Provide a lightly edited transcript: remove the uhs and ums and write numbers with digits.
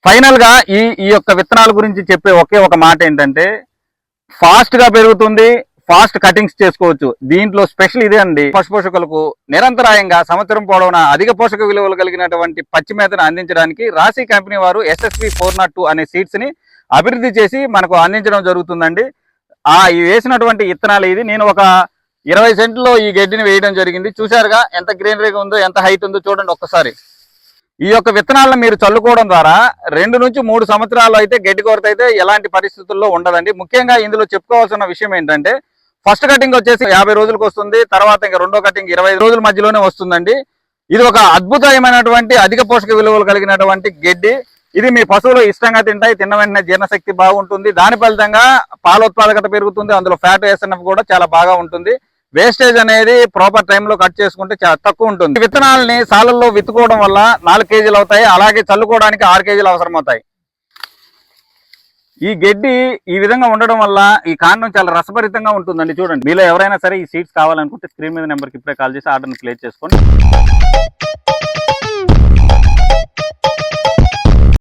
Final గా ఈ యొక్క విత్తనాల గురించి చెప్పే ఒకే ఒక మాట ఏంటంటే ఫాస్ట్ గా పెరుగుతుంది, ఫాస్ట్ కటింగ్స్ చేసుకోవచ్చు. దీంట్లో స్పెషల్ ఇదే అండి, పశు పోషకులకు నిరంతరాయంగా సంవత్సరం పొడవునా అధిక పోషక విలువలు కలిగినటువంటి పచ్చి మేతను అందించడానికి రాశి కంపెనీ వారు SSP 402 అనే సీడ్స్ ని అభివృద్ధి చేసి మనకు అందించడం జరుగుతుందండి. వేసినటువంటి విత్తనాలు ఇది. నేను ఒక 20 సెంట్లో ఈ గడ్డిని వేయడం జరిగింది. చూశారుగా ఎంత గ్రీనరీగా ఉందో, ఎంత హైట్ ఉందో చూడండి ఒక్కసారి. ఈ యొక్క విత్తనాలను మీరు చల్లుకోవడం ద్వారా 2 నుంచి 3 సంవత్సరాలు అయితే గడ్డి కొరత అయితే ఎలాంటి పరిస్థితుల్లో ఉండదండి. ముఖ్యంగా ఇందులో చెప్పుకోవాల్సిన విషయం ఏంటంటే ఫస్ట్ కటింగ్ వచ్చేసి 50 రోజులకు వస్తుంది. తర్వాత ఇంకా రెండో కటింగ్ 25 రోజుల మధ్యలోనే వస్తుందండి. ఇది ఒక అద్భుతమైనటువంటి అధిక పోషక విలువలు కలిగినటువంటి గడ్డి. ఇది మీ పశువులు ఇష్టంగా తింటాయి. తిన్న వెంటనే జీర్ణశక్తి బాగుంటుంది. దాని ఫలితంగా పాల ఉత్పాదకత పెరుగుతుంది. అందులో ఫ్యాట్ SNF కూడా చాలా బాగా ఉంటుంది. వేస్టేజ్ అనేది ప్రాపర్ టైంలో కట్ చేసుకుంటే చాలా తక్కువ ఉంటుంది. విత్తనాలని సాలల్లో విత్తుకోవడం వల్ల 4 కేజీలు అవుతాయి. అలాగే చల్లుకోవడానికి 6 కేజీలు అవసరమవుతాయి. ఈ గడ్డి ఈ విధంగా ఉండడం వల్ల ఈ కాండం చాలా రసభరితంగా ఉంటుందండి. చూడండి, మీలో ఎవరైనా సరే ఈ సీడ్స్ కావాలనుకుంటే స్క్రీన్ మీద నెంబర్కి ఇప్పుడే కాల్ చేసి ఆర్డర్ని ప్లేస్ చేసుకోండి.